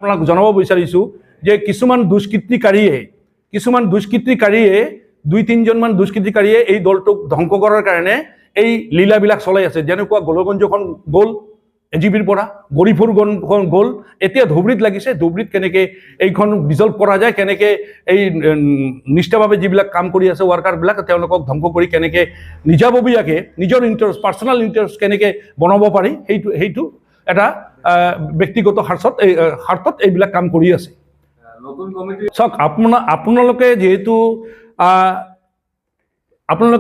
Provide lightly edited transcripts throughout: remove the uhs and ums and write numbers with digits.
আপোনাক জনাব বিচাৰিছোঁ যে কিছুমান দুষ্কৃতিকাৰীয়ে 2-3জনমান দুষ্কৃতিকাৰীয়ে এই দলটোক ধ্বংস কৰাৰ কাৰণে এই লীলাবিলাক চলাই আছে। যেনেকুৱা গোলগঞ্জখন গ'ল এজিপিৰ পৰা, গৰিপুৰখন গ'ল, এতিয়া ধুবুৰীত লাগিছে। ধুবুৰীত কেনেকৈ এইখন ডিজলভ কৰা যায়, কেনেকৈ এই নিষ্ঠাভাৱে যিবিলাক কাম কৰি আছে ৱাৰ্কাৰবিলাক তেওঁলোকক ধ্বংস কৰি কেনেকৈ নিজাববীয়াকৈ নিজৰ ইণ্টাৰেষ্ট, পাৰ্চনেল ইণ্টাৰেষ্ট কেনেকৈ বনাব পাৰি, সেইটো এটা ব্যক্তিগত স্বাৰ্থত এইবিলাক কাম কৰি আছে। চাওক, আপোনালোকে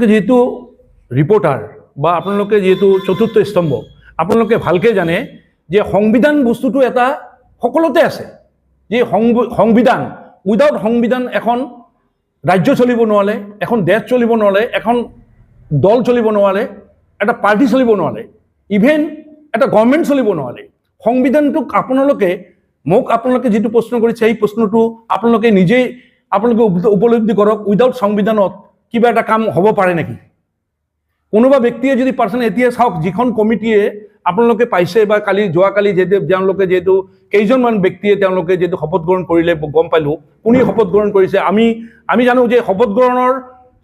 যিহেতু ৰিপৰ্টাৰ বা আপোনালোকে যিহেতু চতুৰ্থ স্তম্ভ, আপোনালোকে ভালকৈ জানে যে সংবিধান বস্তুটো এটা সকলোতে আছে। যে সংবিধান, উইদাউট সংবিধান এখন ৰাজ্য চলিব নোৱাৰে, এখন দেশ চলিব নোৱাৰে, এখন দল চলিব নোৱাৰে, এটা পাৰ্টি চলিব নোৱাৰে, ইভেন এটা গভৰ্ণমেণ্ট চলিব নোৱাৰে। সংবিধানটোক আপোনালোকে যিটো প্ৰশ্ন কৰিছে সেই প্ৰশ্নটো আপোনালোকে উপলব্ধি কৰক। উইদাউট সংবিধানত কিবা এটা কাম হ'ব পাৰে নেকি? কোনোবা ব্যক্তিয়ে যদি এতিয়া চাওক, যিখন কমিটিয়ে আপোনালোকে পাইছে বা যোৱাকালি তেওঁলোকে যিহেতু কেইজনমান ব্যক্তিয়ে তেওঁলোকে যিহেতু শপত গ্ৰহণ কৰিলে গম পালোঁ। কোনে শপত গ্ৰহণ কৰিছে আমি জানো যে শপত গ্ৰহণৰ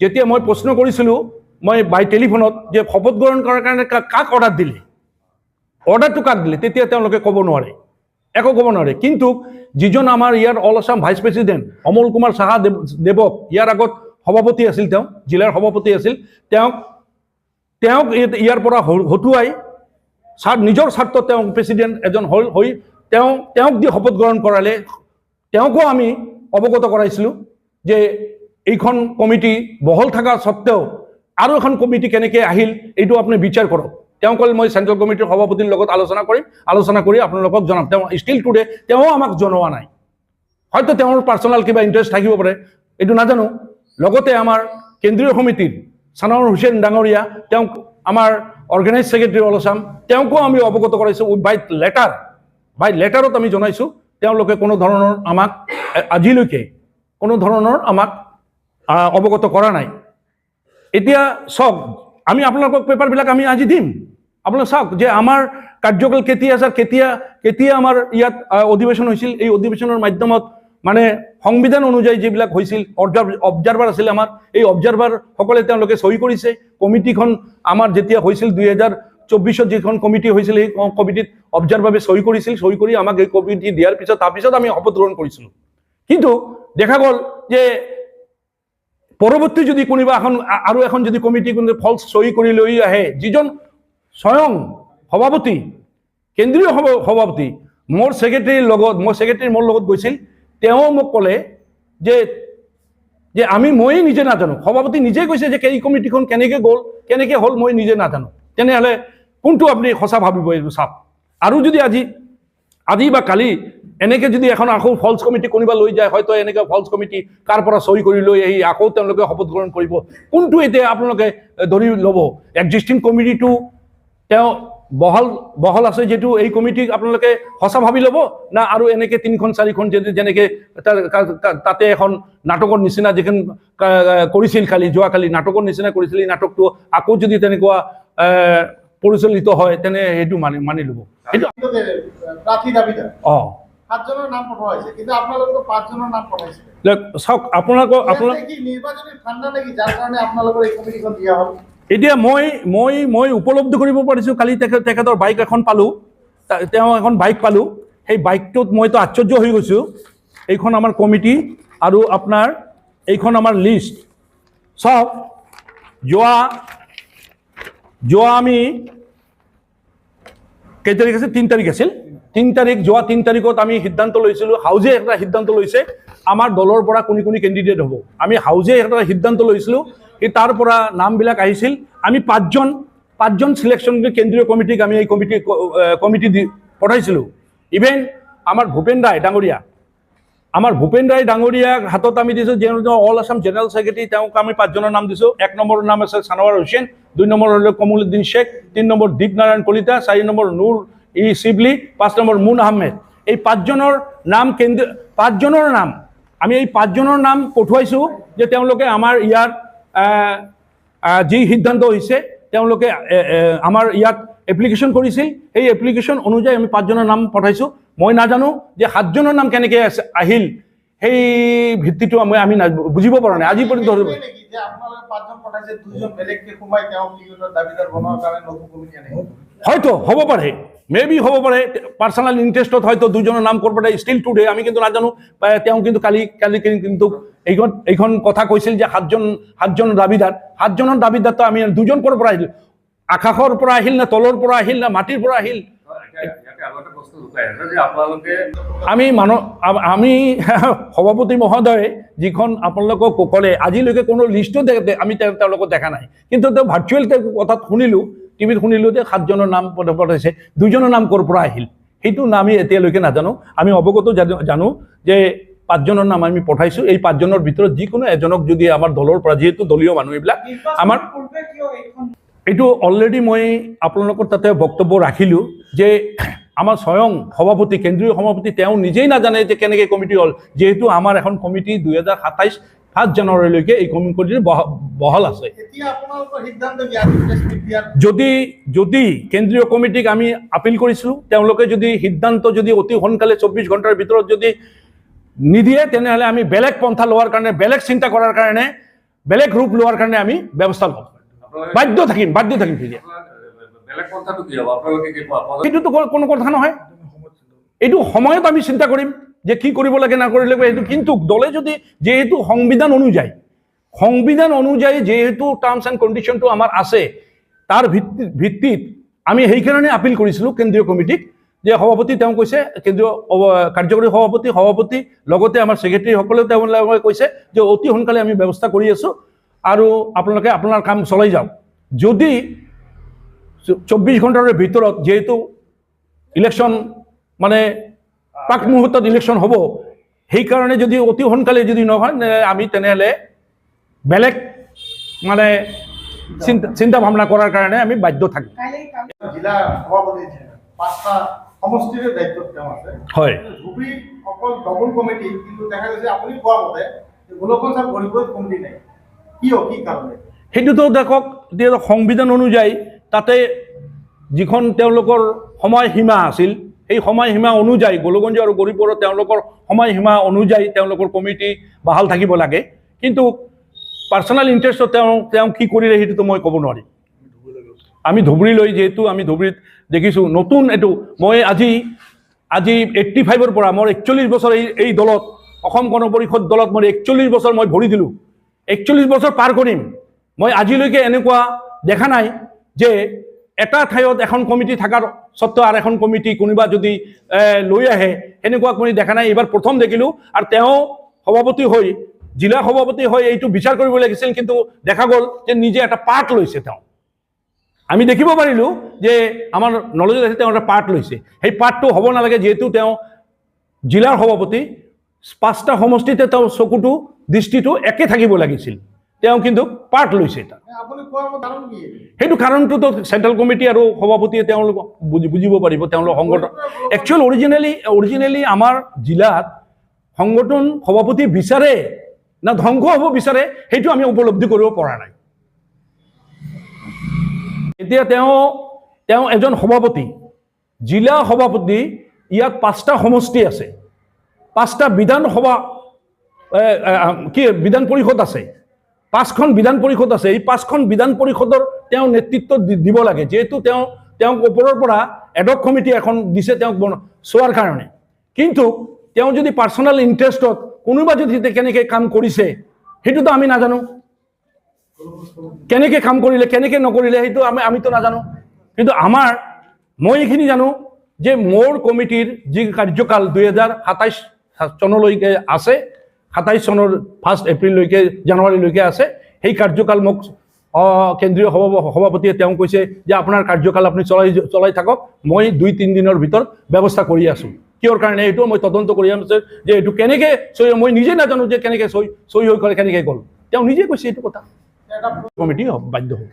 যেতিয়া মই প্ৰশ্ন কৰিছিলোঁ মই বাই টেলিফোনত যে শপত গ্ৰহণ কৰাৰ কাৰণে কাক অৰ্ডাৰ দিলে, অৰ্ডাৰটো কাক দিলে, তেতিয়া তেওঁলোকে একো ক'ব নোৱাৰে। কিন্তু যিজন আমাৰ ইয়াৰ all Assam vice president Amal Kumar Saha দেৱক, ইয়াৰ আগত সভাপতি আছিল, তেওঁ জিলাৰ সভাপতি আছিল, তেওঁক ইয়াৰ পৰা হতুৱাই নিজৰ স্বাৰ্থত তেওঁ প্ৰেচিডেণ্ট এজন হৈ তেওঁক দি শপত গ্ৰহণ কৰালে। তেওঁকো আমি অৱগত কৰাইছিলোঁ যে এইখন কমিটি বহল থকা স্বত্তেও আৰু এখন কমিটি কেনেকৈ আহিল এইটো আপুনি বিচাৰ কৰক। তেওঁ ক'লে মই চেণ্ট্ৰেল কমিটিৰ সভাপতিৰ লগত আলোচনা কৰি আপোনালোকক জনাম। তেওঁ ষ্টিল টুডে তেওঁ আমাক জনোৱা নাই। হয়তো তেওঁৰ পাৰ্চনেল কিবা ইণ্টাৰেষ্ট থাকিব পাৰে, এইটো নাজানো। লগতে আমাৰ কেন্দ্ৰীয় সমিতিৰ ছানাউৰ হুছেইন ডাঙৰীয়া, তেওঁক আমাৰ অৰ্গেনাইজ ছেক্ৰেটাৰী অল আছাম, তেওঁকো আমি অৱগত কৰাইছোঁ বাই লেটাৰত আমি জনাইছোঁ। তেওঁলোকে কোনো ধৰণৰ আমাক আজিলৈকে অৱগত কৰা নাই। এতিয়া চাওক, আমি আপোনালোকক পেপাৰবিলাক আমি আজি দিম। আপোনালোকে চাওক যে আমাৰ কাৰ্যকাল কেতিয়া আমাৰ ইয়াত অধিৱেশন হৈছিল। এই অধিৱেশনৰ মাধ্যমত মানে সংবিধান অনুযায়ী যিবিলাক হৈছিল, অবজাৰ্ভাৰ আছিল আমাৰ, এই অবজাৰ্ভাৰসকলে তেওঁলোকে চহী কৰিছে। কমিটিখন আমাৰ যেতিয়া হৈছিল 2024 যিখন কমিটি হৈছিল, সেই কমিটিত অবজাৰ্ভাৰে চহী কৰি আমাক এই কমিটি দিয়াৰ পিছত তাৰপিছত আমি শপত গ্ৰহণ কৰিছিলোঁ। কিন্তু দেখা গ'ল যে পৰৱৰ্তী যদি কোনোবা আৰু এখন যদি কমিটি ফলছ চহী কৰি লৈ আহে, যিজন স্বয়ং সভাপতি, কেন্দ্ৰীয় সভাপতি মোৰ ছেক্ৰেটাৰীৰ মোৰ লগত গৈছিল, তেওঁ মোক ক'লে যে মই নিজে নাজানো। সভাপতি নিজে কৈছে যে এই কমিটিখন কেনেকৈ হ'ল মই নিজে নাজানো। তেনেহ'লে কোনটো আপুনি সঁচা ভাবিব এইটো চাওক। আৰু যদি আজি বা কালি এনেকৈ যদি এখন আকৌ ফলছ কমিটি কোনোবা লৈ যায়, হয়তো এনেকৈ ফলছ কমিটি কাৰ পৰা চহী কৰি লৈ আহি আকৌ তেওঁলোকে শপত গ্ৰহণ কৰিব, কোনটো এতিয়া আপোনালোকে ধৰি ল'ব? এক্সিষ্টিং কমিটিটো তেওঁ বহল আছে যিটো এই কমিটিক আপোনালোকে সঁচা ভাবি ল'ব, না আৰু এনেকৈ 3-4খন যেনেকৈ তাতে এখন নাটকৰ নিচিনা যিখন কৰিছিল যোৱাকালি নাটকৰ নিচিনা কৰিছিল, এই নাটকটো আকৌ যদি তেনেকুৱা পৰিচালিত হয় তেনে সেইটো মানি ল'ব। সেইটো চাওক, এতিয়া মই উপলব্ধি কৰিব পাৰিছোঁ। কালি তেখেতৰ বাইক এখন পালোঁ, সেই বাইকটোত মইতো আশ্চৰ্য হৈ গৈছোঁ। এইখন আমাৰ কমিটি আৰু আপোনাৰ এইখন আমাৰ লিষ্ট। চাওক, যোৱা আমি কেই তাৰিখ আছিল? 3 তাৰিখ আছিল। 3 তাৰিখত আমি সিদ্ধান্ত লৈছিলোঁ, হাউজে এটা সিদ্ধান্ত লৈছে আমাৰ দলৰ পৰা কোন কেণ্ডিডেট হ'ব। আমি হাউজে এটা সিদ্ধান্ত লৈছিলোঁ, তাৰ পৰা নামবিলাক আহিছিল। আমি পাঁচজন চিলেকশ্যন কেন্দ্ৰীয় কমিটিক আমি এই কমিটি পঠাইছিলোঁ। ইভেন আমাৰ ভূপেন ৰায় ডাঙৰীয়াক হাতত আমি দিছোঁ, অল আছাম জেনেৰেল ছেক্ৰেটাৰী, তেওঁক আমি 5জনৰ নাম দিছোঁ। 1 নম্বৰৰ নাম আছে ছানৱাৰ হুছেইন, 2 নম্বৰ হ'ল কমলুদ্দিন শ্বেখ, 3 নম্বৰ দীপনাৰায়ণ কলিতা, 4 নম্বৰ নুৰ শিবলি, 5 নম্বৰ মুন আহমেদ। এই 5জনৰ নাম আমি এই 5জনৰ নাম পঠুৱাইছোঁ যে তেওঁলোকে আমাৰ ইয়াত যি সিদ্ধান্ত হৈছে তেওঁলোকে আমাৰ ইয়াত এপ্লিকেশ্যন কৰিছিল। সেই এপ্লিকেশ্যন অনুযায়ী আমি 5জনৰ নাম পঠাইছোঁ। মই নাজানো যে 7 জনৰ নাম কেনেকৈ আহিল, সেই ভিত্তিটো আমি বুজিব পৰা নাই আজি পৰ্যন্ত। হয়তো হ'ব পাৰে, মেবি হ'ব পাৰে, পাৰ্চনেল ইণ্টাৰেষ্টত হয়তো 2 জনৰ নাম ক'ৰ পৰা ষ্টিল টুডে আমি কিন্তু নাজানো। তেওঁ কিন্তু কালি কিন্তু এইখন কথা কৈছিল যে 7জন দাবীদাৰ, 7 জনৰ দাবীদাৰটো আমি 2 জন ক'ৰ পৰা আহিল, আকাশৰ পৰা আহিল না তলৰ পৰা আহিল না মাটিৰ পৰা আহিল? আমি সভাপতি মহোদয় যিখন আপোনালোকক ক'লে আজিলৈকে কোনো লিষ্টো আমি তেওঁলোকক দেখা নাই, কিন্তু তেওঁ ভাৰ্চুৱেল কথাত শুনিলোঁ, টিভিত শুনিলোঁ যে 7 জনৰ নাম পঠাইছে, 2 জনৰ নাম ক'ৰ পৰা আহিল সেইটো আমি এতিয়ালৈকে নাজানো। আমি অৱগত জানো যে 5 জনৰ নাম আমি পঠাইছোঁ। এই 5 জনৰ ভিতৰত যিকোনো এজনক যদি আমাৰ দলৰ পৰা, যিহেতু দলীয় মানুহ এইবিলাক আমাৰ, এইটো অলৰেডি মই আপোনালোকৰ তাতে বক্তব্য ৰাখিলোঁ যে আমাৰ স্বয়ং সভাপতি, কেন্দ্ৰীয় সভাপতি তেওঁ নিজেই নাজানে যে কেনেকৈ কমিটি হ'ল, যিহেতু আমাৰ এখন কমিটি 2027 1 জানুৱাৰীলৈকে এই কমিটিৰ বহাল আছে। যদি কেন্দ্ৰীয় কমিটিক আমি আপিল কৰিছিলোঁ, তেওঁলোকে যদি সিদ্ধান্ত যদি অতি সোনকালে 24 ঘণ্টাৰ ভিতৰত যদি নিদিয়ে, তেনেহ'লে আমি বেলেগ পন্থা লোৱাৰ কাৰণে, বেলেগ চিন্তা কৰাৰ কাৰণে, বেলেগ ৰূপ লোৱাৰ কাৰণে আমি ব্যৱস্থা ল'ম, বাধ্য থাকিম তেতিয়া। সেইটোতো কোনো কথা নহয়, এইটো সময়ত আমি চিন্তা কৰিম যে কি কৰিব লাগে না কৰিব লাগে সেইটো। কিন্তু দলে যদি, যেহেতু সংবিধান অনুযায়ী যেহেতু টাৰ্মছ এণ্ড কণ্ডিশ্যনটো আমাৰ আছে, তাৰ ভিত্তিত আমি সেইকাৰণে আপিল কৰিছিলোঁ কেন্দ্ৰীয় কমিটিক যে সভাপতি তেওঁ কৈছে, কেন্দ্ৰীয় কাৰ্যকৰী সভাপতি লগতে আমাৰ ছেক্ৰেটাৰীসকলেও তেওঁলোকে কৈছে যে অতি সোনকালে আমি ব্যৱস্থা কৰি আছোঁ আৰু আপোনালোকে আপোনাৰ কাম চলাই যাওক। যদি 24 ঘণ্টাৰ ভিতৰত, যেহেতু ইলেকশ্যন মানে প্ৰাক মুহূৰ্তত ইলেকশ্যন হ'ব, সেইকাৰণে যদি অতি সোনকালে যদি নহয়, আমি তেনেহ'লে বেলেগ মানে চিন্তা ভাৱনা কৰাৰ কাৰণে আমি বাধ্য থাকিম। জিলা সভাপতি 5টা সমষ্টিৰ দায়িত্বত তেওঁ আছে। হয়, ধুবুৰী অকল ডবল কমিটি, কিন্তু দেখা গৈছে আপুনি কোৱা মতে গোলকগঞ্জ আৰু গৰিপুৰত কমিটি নাই, কি কাৰণে? সেইটোতো দেখক, সংবিধান অনুযায়ী তাতে যিখন তেওঁলোকৰ সময়সীমা আছিল, সেই সময়সীমা অনুযায়ী গোলকগঞ্জ আৰু গৰিপুৰত তেওঁলোকৰ সময়সীমা অনুযায়ী তেওঁলোকৰ কমিটি বাহাল থাকিব লাগে। কিন্তু পাৰ্চনেল ইণ্টাৰেষ্টত তেওঁ কি কৰিলে সেইটোতো মই ক'ব নোৱাৰিম। আমি ধুবুৰীলৈ, যিহেতু আমি ধুবুৰীত দেখিছোঁ নতুন এইটো, মই আজি 85ৰ পৰা মোৰ 41 বছৰ এই দলত, অসম গণ পৰিষদ দলত মই 41 বছৰ মই ভৰি দিলোঁ, 41 বছৰ পাৰ কৰিম। মই আজিলৈকে এনেকুৱা দেখা নাই যে এটা ঠাইত এখন কমিটি থকাৰ স্বত্বেও আৰু এখন কমিটি কোনোবা যদি লৈ আহে, সেনেকুৱা কৰি দেখা নাই। এইবাৰ প্ৰথম দেখিলোঁ। আৰু তেওঁ সভাপতি হৈ, জিলা সভাপতি হৈ এইটো বিচাৰ কৰিব লাগিছিল, কিন্তু দেখা গ'ল যে নিজে এটা পাৰ্ট লৈছে তেওঁ। আমি দেখিব পাৰিলোঁ যে আমাৰ নলেজত আছে তেওঁ এটা পাৰ্ট লৈছে। সেই পাৰ্টটো হ'ব নালাগে, যিহেতু তেওঁ জিলাৰ সভাপতি, 5টা সমষ্টিতে তেওঁ চকুটো, দৃষ্টিটো একে থাকিব লাগিছিল, তেওঁ কিন্তু পাৰ্ট লৈছে। সেইটো কাৰণটোতো চেণ্ট্ৰেল কমিটি আৰু সভাপতিয়ে তেওঁলোক বুজিব পাৰিব, তেওঁলোকৰ সংগঠন। একচুৱেল অৰিজিনেলি আমাৰ জিলাত সংগঠন সভাপতি বিচাৰে না ধ্বংস হ'ব বিচাৰে, সেইটো আমি উপলব্ধি কৰিব পৰা নাই। এতিয়া তেওঁ এজন সভাপতি, জিলা সভাপতি, ইয়াত 5টা সমষ্টি আছে, 5টা বিধানসভা বিধান পৰিষদ আছে, 5খন বিধান পৰিষদ আছে। এই 5খন বিধান পৰিষদৰ তেওঁ নেতৃত্ব দিব লাগে, যিহেতু তেওঁক ওপৰৰ পৰা এডক কমিটি এখন দিছে তেওঁক চোৱাৰ কাৰণে। কিন্তু তেওঁ যদি পাৰ্চনেল ইণ্টাৰেষ্টত কোনোবা যদি কেনেকৈ কাম কৰিছে সেইটোতো আমি নাজানো, কেনেকৈ কাম কৰিলে কেনেকৈ নকৰিলে সেইটো আমিতো নাজানো। কিন্তু মই এইখিনি জানো যে মোৰ কমিটিৰ যি কাৰ্যকাল 2027 চনলৈকে আছে, 27 চনৰ 1 এপ্ৰিললৈকে, জানুৱাৰীলৈকে আছে। সেই কাৰ্যকাল মোক কেন্দ্ৰীয় সভাপতিয়ে তেওঁ কৈছে যে আপোনাৰ কাৰ্যকাল আপুনি চলাই থাকক, মই 2-3 দিনৰ ভিতৰত ব্যৱস্থা কৰি আছোঁ। কিহৰ কাৰণে এইটো মই তদন্ত কৰি আছোঁ যে এইটো কেনেকৈ মই নিজে নাজানো যে কেনেকৈ চহী হৈ গ'ল, কেনেকৈ গ'ল। তেওঁ নিজে কৈছে এইটো কথা, কমিটি বাধ্য হ'ব।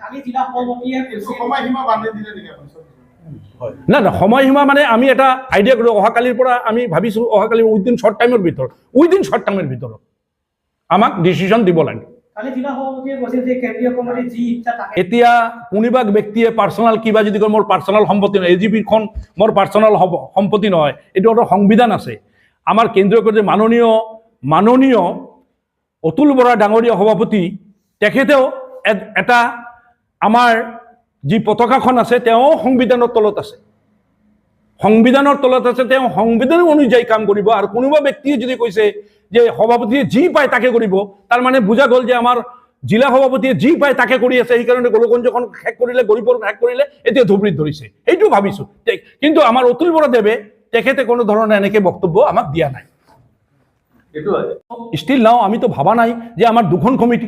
না সময়সীমা মানে আমি এটা আইডিয়া কৰোঁ, অহাকালিৰ পৰা আমি ভাবিছোঁ, অহাকালি উইদিন শ্বৰ্ট টাইমৰ ভিতৰত আমাক ডিচিশ্যন দিব লাগে। কালি জিলা সভাপতিয়ে কৈছিল যে কেন্দ্ৰীয় কমিটিৰ যি ইচ্ছা তাকে এতিয়া কোনোবা ব্যক্তিয়ে পাৰ্চনেল কিবা যদি কয় মোৰ পাৰ্চনেল সম্পত্তি নহয়, এজিপিখন মোৰ পাৰ্চনেল সম্পত্তি নহয়, এইটো এটা সংবিধান আছে। আমাৰ কেন্দ্ৰীয় কমিটিৰ মাননীয় অতুল বৰা ডাঙৰীয়া সভাপতি, তেখেতেও এটা আমাৰ যি পতাকাখন আছে তেওঁ সংবিধানৰ তলত আছে, সংবিধানৰ তলত আছে, তেওঁ সংবিধান অনুযায়ী কাম কৰিব। আৰু কোনোবা ব্যক্তিয়ে যদি কৈছে যে সভাপতিয়ে যি পায় তাকে কৰিব, তাৰ মানে বুজা গ'ল যে আমাৰ জিলা সভাপতিয়ে যি পায় তাকে কৰি আছে, সেইকাৰণে গোলকগঞ্জখন শেষ কৰিলে, গৰিবৰ শেষ কৰিলে, এতিয়া ধুবুৰীত ধৰিছে, সেইটো ভাবিছোঁ। কিন্তু আমাৰ অতুল বৰাদেৱে তেখেতে কোনো ধৰণৰ এনেকৈ বক্তব্য আমাক দিয়া নাই। ষ্টিল নাও আমিতো ভাবা নাই যে আমাৰ দুখন কমিটি,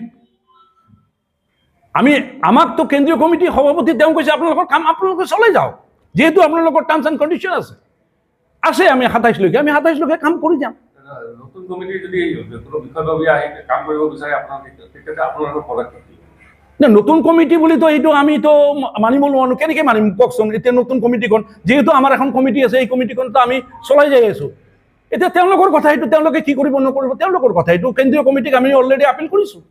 আমাকতো কেন্দ্ৰীয় কমিটিৰ সভাপতি তেওঁ কৈছে আপোনালোকৰ কাম আপোনালোকে চলাই যাওক, যিহেতু আপোনালোকৰ টাৰ্মছ এণ্ড কণ্ডিশ্যন আছে, আমি ২৭লৈকে কাম কৰি যাম। নতুন কমিটি যদি কোনো বিষয়ববীয়া আহি কাম কৰিব বিচাৰে তেতিয়া আপোনালোকৰ পদক্ষেপ কি? নতুন কমিটি বুলিতো এইটো আমিতো মানিব নোৱাৰো, কেনেকৈ মানিম কওকচোন। এতিয়া নতুন কমিটিখন, যিহেতু আমাৰ এখন কমিটি আছে, এই কমিটিখনতো আমি চলাই যাই আছোঁ। এতিয়া তেওঁলোকৰ কথা, এইটো তেওঁলোকে কি কৰিব নকৰিব তেওঁলোকৰ কথা, এইটো কেন্দ্ৰীয় কমিটিক আমি অলৰেডি আপিল কৰিছোঁ।